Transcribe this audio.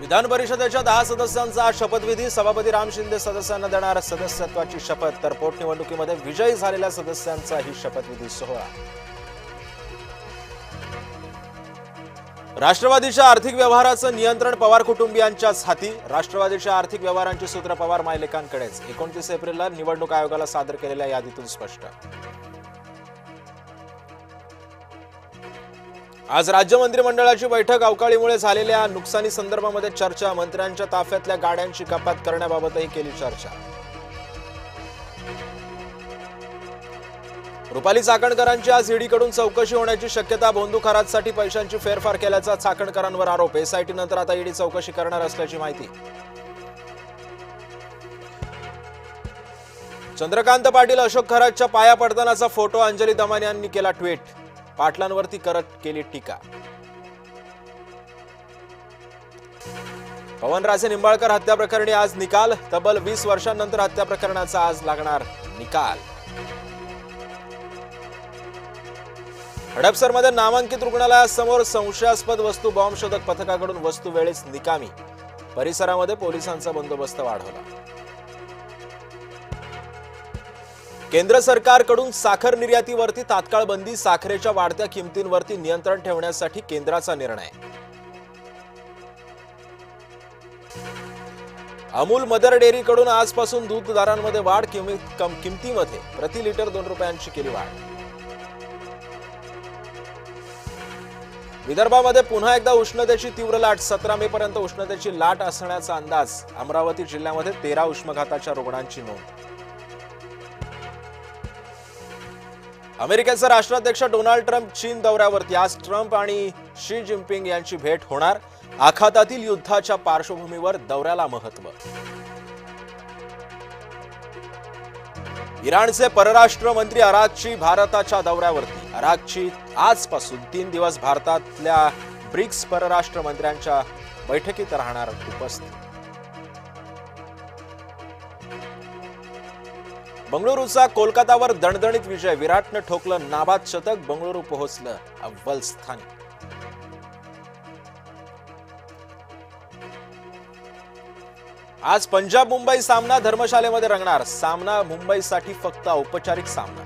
विधान परिषदेच्या 10 सदस्यांचा शपथविधी. सभापती राम शिंदे सदस्यांना देणार सदस्यत्वाची शपथ, तर पोटनिवडणुकीमध्ये विजयी झालेल्या सदस्यांचा ही शपथविधी सोहळा. राष्ट्रवादीच्या आर्थिक व्यवहाराचं नियंत्रण पवार कुटुंबियांच्याच हाती. राष्ट्रवादीच्या आर्थिक व्यवहारांची सूत्र पवार मायलेकांकडेच. 29 एप्रिलला निवडणूक आयोगाला सादर केलेल्या यादीतून स्पष्ट. आज राज्य मंत्रिमंडळाची बैठक. अवकाळीमुळे झालेल्या नुकसानी संदर्भामध्ये चर्चा. मंत्र्यांच्या ताफ्यातल्या गाड्यांची कपात करण्याबाबतही केली चर्चा. रुपाली चाकणकरांची आज ईडीकडून चौकशी होण्याची शक्यता. भोंदू खरातसाठी पैशांची फेरफार केल्याचा चाकणकरांवर आरोप. एसआयटी नंतर आता ईडी चौकशी करणार असल्याची माहिती. चंद्रकांत पाटील अशोक खरातच्या पाया पडतानाचा फोटो. अंजली दमानी यांनी केला ट्विट. पाटलांवरती करत केली टीका. पवनराजे निंबाळकर हत्या प्रकरणी आज निकाल. तब्बल 20 वर्षांनंतर हत्या प्रकरणाचा आज लागणार निकाल. हडपसरमध्ये नामांकित रुग्णालयासमोर संशयास्पद वस्तू. बॉम्ब शोधक पथकाकडून वस्तू वेळीच निकामी. परिसरामध्ये पोलिसांचा बंदोबस्त वाढवला. केंद्र सरकारकडून साखर निर्यातीवरती तात्काळ बंदी. साखरेच्या वाढत्या किमतींवरती नियंत्रण ठेवण्यासाठी केंद्राचा निर्णय. अमूल मदर डेअरीकडून आजपासून दूध दरांमध्ये वाढ. किमतीमध्ये प्रति लिटर 2 रुपयांची केली वाढ. विदर्भामध्ये पुन्हा एकदा उष्णतेची तीव्र लाट. 17 मे पर्यंत उष्णतेची लाट असण्याचा अंदाज. अमरावती जिल्ह्यामध्ये 13 उष्माघाताच्या रुग्णांची नोंद. अमेरिकेचे राष्ट्राध्यक्ष डोनाल्ड ट्रम्प चीन दौऱ्यावरती. आज ट्रम्प आणि शी जिनपिंग यांची भेट होणार. आखातातील युद्धाच्या पार्श्वभूमीवर दौऱ्याला महत्त्व. इराणचे परराष्ट्र मंत्री अराघची भारताच्या दौऱ्यावरती. अराघची आजपासून 3 दिवस भारतातल्या ब्रिक्स परराष्ट्र मंत्र्यांच्या बैठकीत राहणार उपस्थित. बंगळुरूचा कोलकातावर दणदणीत विजय. विराटनं ठोकलं नाबाद शतक. बंगळुरू पोहोचलं अव्वल स्थानी. आज पंजाब मुंबई सामना धर्मशालेमध्ये रंगणार. सामना मुंबईसाठी फक्त औपचारिक सामना.